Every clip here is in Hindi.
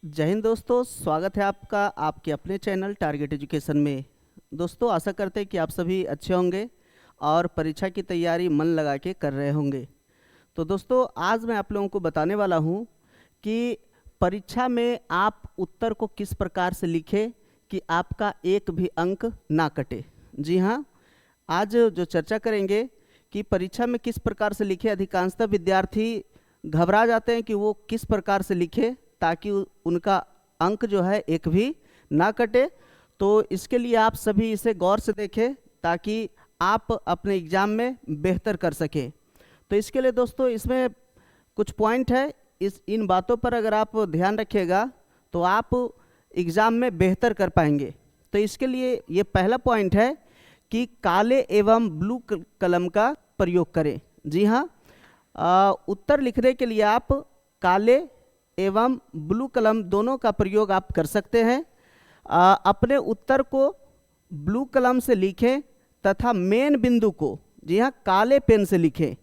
जय हिंद दोस्तों, स्वागत है आपका आपके अपने चैनल टारगेट एजुकेशन में। दोस्तों, आशा करते हैं कि आप सभी अच्छे होंगे और परीक्षा की तैयारी मन लगा के कर रहे होंगे। तो दोस्तों, आज मैं आप लोगों को बताने वाला हूं कि परीक्षा में आप उत्तर को किस प्रकार से लिखें कि आपका एक भी अंक ना कटे। जी हाँ, आज जो चर्चा करेंगे कि परीक्षा में किस प्रकार से लिखे। अधिकांशतः विद्यार्थी घबरा जाते हैं कि वो किस प्रकार से लिखे ताकि उनका अंक जो है एक भी ना कटे। तो इसके लिए आप सभी इसे गौर से देखें ताकि आप अपने एग्ज़ाम में बेहतर कर सकें। तो इसके लिए दोस्तों, इसमें कुछ पॉइंट है, इन बातों पर अगर आप ध्यान रखिएगा तो आप एग्ज़ाम में बेहतर कर पाएंगे। तो इसके लिए ये पहला पॉइंट है कि काले एवं ब्लू कलम का प्रयोग करें। जी हाँ, उत्तर लिखने के लिए आप काले एवं ब्लू कलम दोनों का प्रयोग आप कर सकते हैं। अपने उत्तर को ब्लू कलम से लिखें तथा मेन बिंदु को, जी हाँ, काले पेन से लिखें।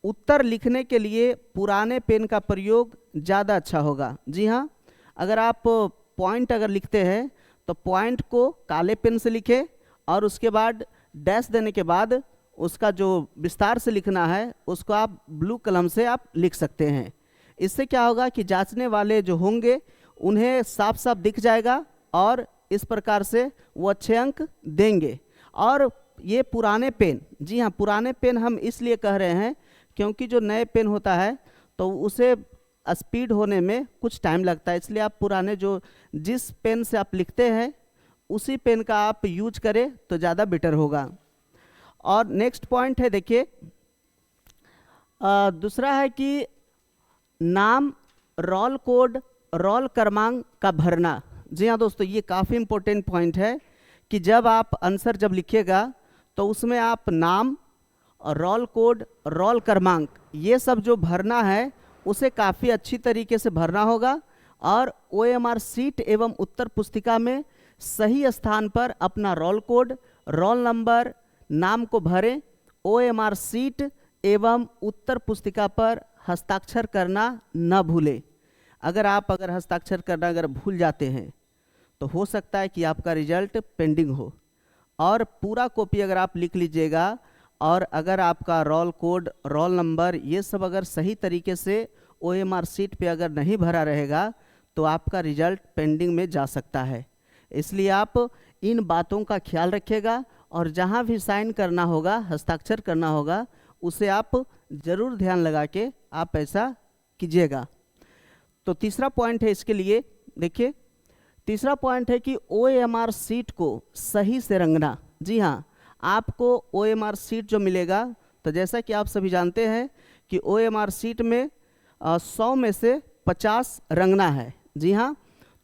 उत्तर लिखने के लिए पुराने पेन का प्रयोग ज़्यादा अच्छा होगा। जी हाँ, अगर आप पॉइंट अगर लिखते हैं तो पॉइंट को काले पेन से लिखें और उसके बाद डैश देने के बाद उसका जो विस्तार से लिखना है उसको आप ब्लू कलम से आप लिख सकते हैं। इससे क्या होगा कि जांचने वाले जो होंगे उन्हें साफ साफ दिख जाएगा और इस प्रकार से वो अच्छे अंक देंगे। और ये पुराने पेन, जी हाँ, पुराने पेन हम इसलिए कह रहे हैं क्योंकि जो नए पेन होता है तो उसे स्पीड होने में कुछ टाइम लगता है, इसलिए आप पुराने जो जिस पेन से आप लिखते हैं उसी पेन का आप यूज करें तो ज़्यादा बेटर होगा। और नेक्स्ट पॉइंट है, देखिए, दूसरा है कि नाम, रोल कोड, रोल क्रमांक का भरना। जी हाँ दोस्तों, ये काफ़ी इम्पोर्टेंट पॉइंट है कि जब आप आंसर जब लिखिएगा तो उसमें आप नाम, रोल कोड, रोल क्रमांक ये सब जो भरना है उसे काफ़ी अच्छी तरीके से भरना होगा। और OMR सीट एवं उत्तर पुस्तिका में सही स्थान पर अपना रोल कोड, रोल नंबर, नाम को भरें। OMR सीट एवं उत्तर पुस्तिका पर हस्ताक्षर करना न भूलें। अगर हस्ताक्षर करना अगर भूल जाते हैं तो हो सकता है कि आपका रिजल्ट पेंडिंग हो। और पूरा कॉपी अगर आप लिख लीजिएगा और अगर आपका रोल कोड, रोल नंबर ये सब अगर सही तरीके से OMR सीट पे अगर नहीं भरा रहेगा तो आपका रिजल्ट पेंडिंग में जा सकता है। इसलिए आप इन बातों का ख्याल रखिएगा और जहाँ भी साइन करना होगा, हस्ताक्षर करना होगा, उसे आप ज़रूर ध्यान लगा के आप ऐसा कीजिएगा। तो तीसरा पॉइंट है इसके लिए, देखिए, तीसरा पॉइंट है कि OMR सीट को सही से रंगना। जी हाँ, आपको OMR सीट जो मिलेगा, तो जैसा कि आप सभी जानते हैं कि OMR सीट में 100 में से 50 रंगना है। जी हाँ,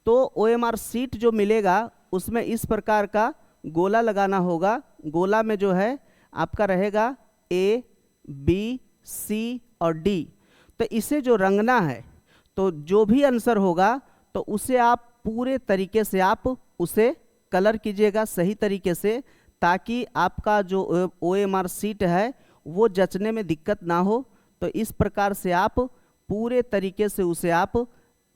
तो OMR सीट जो मिलेगा उसमें इस प्रकार का गोला लगाना होगा। गोला में जो है आपका रहेगा A, B, C और D। तो इसे जो रंगना है तो जो भी आंसर होगा तो उसे आप पूरे तरीके से आप उसे कलर कीजिएगा सही तरीके से, ताकि आपका जो OMR सीट है वो जचने में दिक्कत ना हो। तो इस प्रकार से आप पूरे तरीके से उसे आप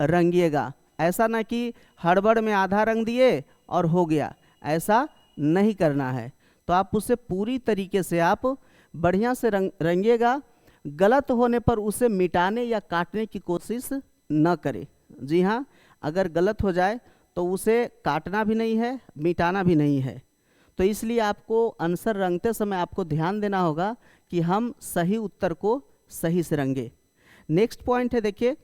रंगिएगा। ऐसा ना कि हड़बड़ में आधा रंग दिए और हो गया, ऐसा नहीं करना है। तो आप उसे पूरी तरीके से आप बढ़िया से रंगिएगा। गलत होने पर उसे मिटाने या काटने की कोशिश न करें। जी हाँ, अगर गलत हो जाए तो उसे काटना भी नहीं है, मिटाना भी नहीं है। तो इसलिए आपको आंसर रंगते समय आपको ध्यान देना होगा कि हम सही उत्तर को सही से रंगे। नेक्स्ट पॉइंट है, देखिए,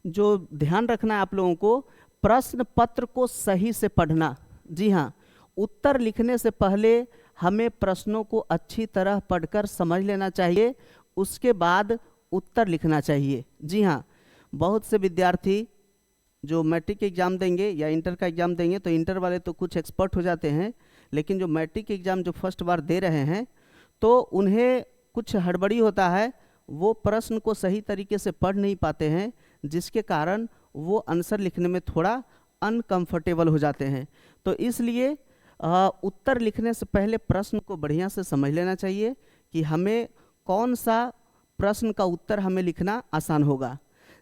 जो ध्यान रखना है आप लोगों को, प्रश्न पत्र को सही से पढ़ना। जी हाँ, उत्तर लिखने से पहले हमें प्रश्नों को अच्छी तरह पढ़कर समझ लेना चाहिए, उसके बाद उत्तर लिखना चाहिए। जी हाँ, बहुत से विद्यार्थी जो मैट्रिक एग्ज़ाम देंगे या इंटर का एग्ज़ाम देंगे तो इंटर वाले तो कुछ एक्सपर्ट हो जाते हैं, लेकिन जो मैट्रिक एग्ज़ाम जो फर्स्ट बार दे रहे हैं तो उन्हें कुछ हड़बड़ी होता है, वो प्रश्न को सही तरीके से पढ़ नहीं पाते हैं, जिसके कारण वो आंसर लिखने में थोड़ा अनकंफर्टेबल हो जाते हैं। तो इसलिए उत्तर लिखने से पहले प्रश्न को बढ़िया से समझ लेना चाहिए कि हमें कौन सा प्रश्न का उत्तर हमें लिखना आसान होगा।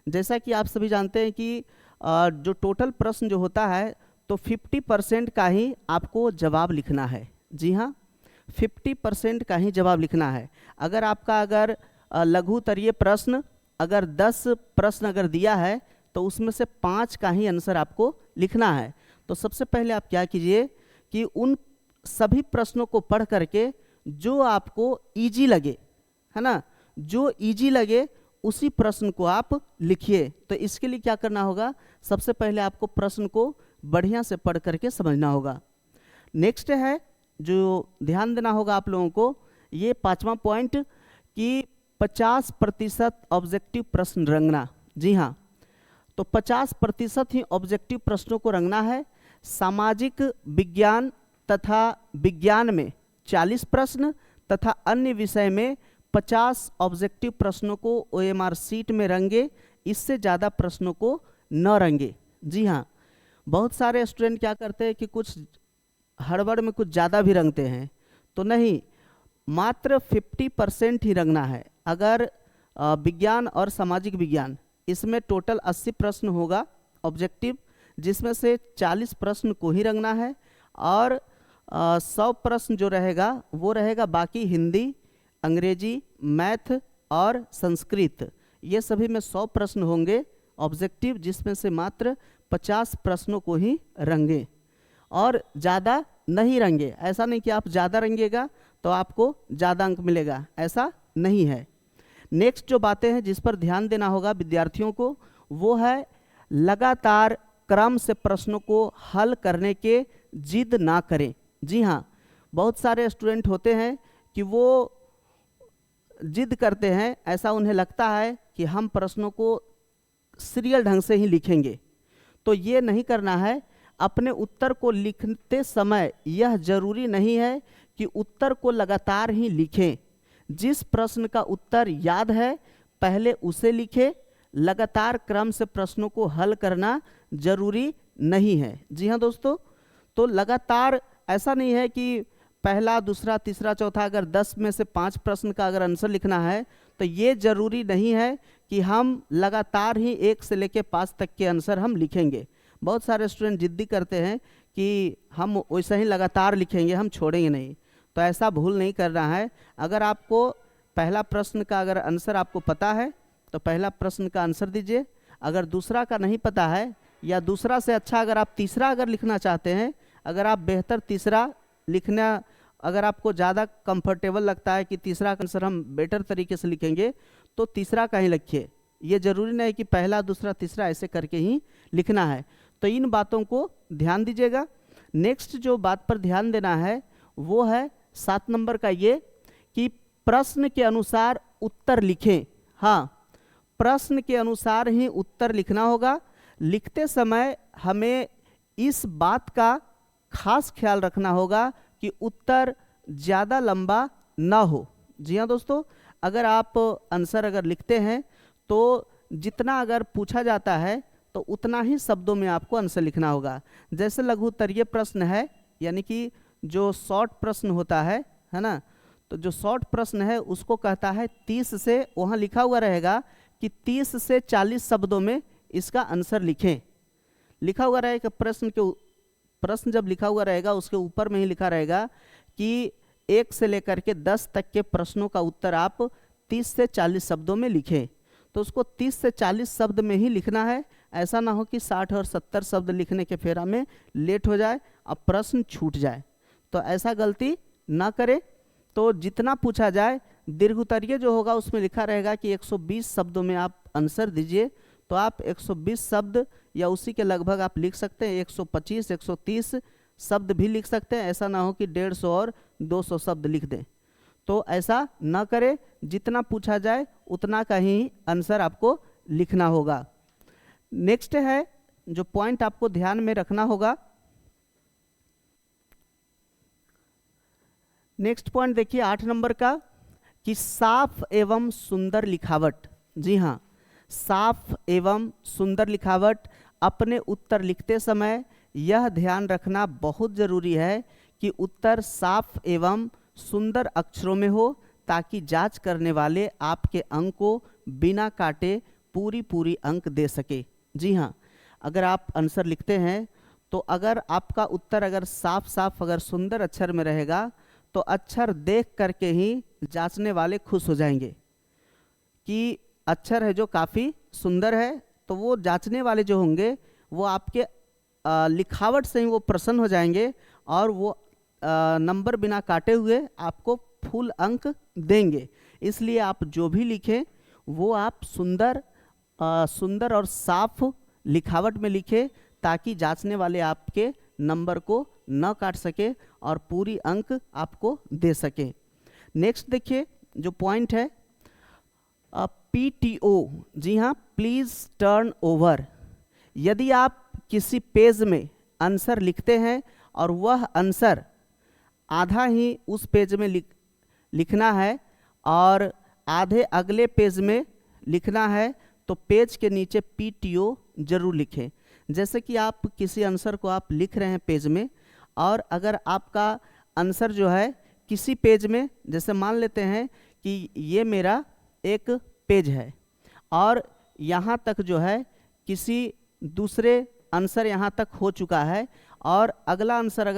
जैसा कि आप सभी जानते हैं कि जो टोटल प्रश्न जो होता है तो 50% का ही आपको जवाब लिखना है। जी हाँ, 50% का ही जवाब लिखना है। अगर आपका लघु उत्तरीय प्रश्न अगर 10 प्रश्न अगर दिया है तो उसमें से 5 का ही आंसर आपको लिखना है। तो सबसे पहले आप क्या कीजिए कि उन सभी प्रश्नों को पढ़ करके जो आपको इजी लगे, है ना, जो इजी लगे उसी प्रश्न को आप लिखिए। तो इसके लिए क्या करना होगा, सबसे पहले आपको प्रश्न को बढ़िया से पढ़ करके समझना होगा। नेक्स्ट है जो ध्यान देना होगा आप लोगों को, ये 5वां पॉइंट कि 50% ऑब्जेक्टिव प्रश्न रंगना। जी हाँ, तो 50% ही ऑब्जेक्टिव प्रश्नों को रंगना है। सामाजिक विज्ञान तथा विज्ञान में 40 प्रश्न तथा अन्य विषय में 50 ऑब्जेक्टिव प्रश्नों को OMR शीट में रंगे, इससे ज़्यादा प्रश्नों को न रंगे। जी हाँ, बहुत सारे स्टूडेंट क्या करते हैं कि कुछ हड़बड़ में कुछ ज़्यादा भी रंगते हैं, तो नहीं, मात्र 50% ही रंगना है। अगर विज्ञान और सामाजिक विज्ञान इसमें टोटल 80 प्रश्न होगा ऑब्जेक्टिव, जिसमें से 40 प्रश्न को ही रंगना है और 100 प्रश्न जो रहेगा वो रहेगा बाकी हिंदी, अंग्रेजी, मैथ और संस्कृत, ये सभी में 100 प्रश्न होंगे ऑब्जेक्टिव, जिसमें से मात्र 50 प्रश्नों को ही रंगे और ज़्यादा नहीं रंगे। ऐसा नहीं कि आप ज़्यादा रंगेगा तो आपको ज़्यादा अंक मिलेगा, ऐसा नहीं है। नेक्स्ट जो बातें हैं जिस पर ध्यान देना होगा विद्यार्थियों को, वो है लगातार क्रम से प्रश्नों को हल करने के जिद ना करें। जी हाँ, बहुत सारे स्टूडेंट होते हैं कि वो जिद करते हैं, ऐसा उन्हें लगता है कि हम प्रश्नों को सीरियल ढंग से ही लिखेंगे, तो ये नहीं करना है। अपने उत्तर को लिखते समय यह जरूरी नहीं है कि उत्तर को लगातार ही लिखें। जिस प्रश्न का उत्तर याद है पहले उसे लिखें, लगातार क्रम से प्रश्नों को हल करना जरूरी नहीं है। जी हाँ दोस्तों, तो लगातार ऐसा नहीं है कि पहला, दूसरा, तीसरा, चौथा, अगर 10 में से 5 प्रश्न का अगर आंसर लिखना है तो ये जरूरी नहीं है कि हम लगातार ही 1 से लेकर 5 तक के आंसर हम लिखेंगे। बहुत सारे स्टूडेंट जिद्दी करते हैं कि हम वैसे ही लगातार लिखेंगे, हम छोड़ेंगे नहीं, तो ऐसा भूल नहीं करना है। अगर आपको पहला प्रश्न का अगर आंसर आपको पता है तो पहला प्रश्न का आंसर दीजिए। अगर दूसरा का नहीं पता है या दूसरा से अच्छा अगर आप तीसरा अगर लिखना चाहते हैं, अगर आप बेहतर तीसरा लिखना, अगर आपको ज़्यादा कंफर्टेबल लगता है कि तीसरा का आंसर हम बेटर तरीके से लिखेंगे तो तीसरा का ही लिखिए। ये जरूरी नहीं कि पहला, दूसरा, तीसरा ऐसे करके ही लिखना है। तो इन बातों को ध्यान दीजिएगा। नेक्स्ट जो बात पर ध्यान देना है वो है 7 नंबर का, ये कि प्रश्न के अनुसार उत्तर लिखें। हाँ, प्रश्न के अनुसार ही उत्तर लिखना होगा। लिखते समय हमें इस बात का खास ख्याल रखना होगा कि उत्तर ज़्यादा लंबा ना हो। जी हाँ दोस्तों, अगर आप आंसर अगर लिखते हैं तो जितना अगर पूछा जाता है तो उतना ही शब्दों में आपको आंसर लिखना होगा। जैसे लघु उत्तरीय प्रश्न है, यानी कि जो शॉर्ट प्रश्न होता है ना, तो जो शॉर्ट प्रश्न है उसको कहता है 30 से, वहाँ लिखा हुआ रहेगा कि 30 से 40 शब्दों में इसका आंसर लिखें। लिखा हुआ रहेगा प्रश्न जब लिखा हुआ रहेगा उसके ऊपर में ही लिखा रहेगा कि 1 से लेकर के 10 तक के प्रश्नों का उत्तर आप 30 से 40 शब्दों में लिखें। तो उसको 30 से 40 शब्द में ही लिखना है। ऐसा ना हो कि 60 और 70 शब्द लिखने के फेरा में लेट हो जाए और प्रश्न छूट जाए, तो ऐसा गलती ना करें। तो जितना पूछा जाए, दीर्घ उत्तरीय जो होगा उसमें लिखा रहेगा कि 120 शब्दों में आप आंसर दीजिए, तो आप 120 शब्द या उसी के लगभग आप लिख सकते हैं। 125, 130 शब्द भी लिख सकते हैं। ऐसा ना हो कि 150 और 200 शब्द लिख दें, तो ऐसा ना करें। जितना पूछा जाए उतना का ही आंसर आपको लिखना होगा। नेक्स्ट है जो पॉइंट आपको ध्यान में रखना होगा, नेक्स्ट पॉइंट देखिए 8 नंबर का, कि साफ एवं सुंदर लिखावट। जी हाँ, साफ एवं सुंदर लिखावट। अपने उत्तर लिखते समय यह ध्यान रखना बहुत जरूरी है कि उत्तर साफ एवं सुंदर अक्षरों में हो, ताकि जांच करने वाले आपके अंक को बिना काटे पूरी अंक दे सके। जी हाँ, अगर आप आंसर लिखते हैं तो अगर आपका उत्तर अगर साफ साफ अगर सुंदर अक्षर में रहेगा तो अक्षर देख करके ही जांचने वाले खुश हो जाएंगे कि अक्षर है जो काफ़ी सुंदर है, तो वो जांचने वाले जो होंगे वो आपके लिखावट से ही वो प्रसन्न हो जाएंगे और वो नंबर बिना काटे हुए आपको फुल अंक देंगे। इसलिए आप जो भी लिखें वो आप सुंदर और साफ लिखावट में लिखें ताकि जांचने वाले आपके नंबर को न काट सके और पूरी अंक आपको दे सके। नेक्स्ट देखिए जो पॉइंट है PTO, जी हाँ, प्लीज़ टर्न ओवर। यदि आप किसी पेज में आंसर लिखते हैं और वह आंसर आधा ही उस पेज में लिखना है और आधे अगले पेज में लिखना है तो पेज के नीचे PTO जरूर लिखें। जैसे कि आप किसी आंसर को आप लिख रहे हैं पेज में और अगर आपका आंसर जो है किसी पेज में, जैसे मान लेते हैं कि ये मेरा एक पेज है और यहाँ तक जो है किसी दूसरे आंसर यहाँ तक हो चुका है और अगला आंसर अगर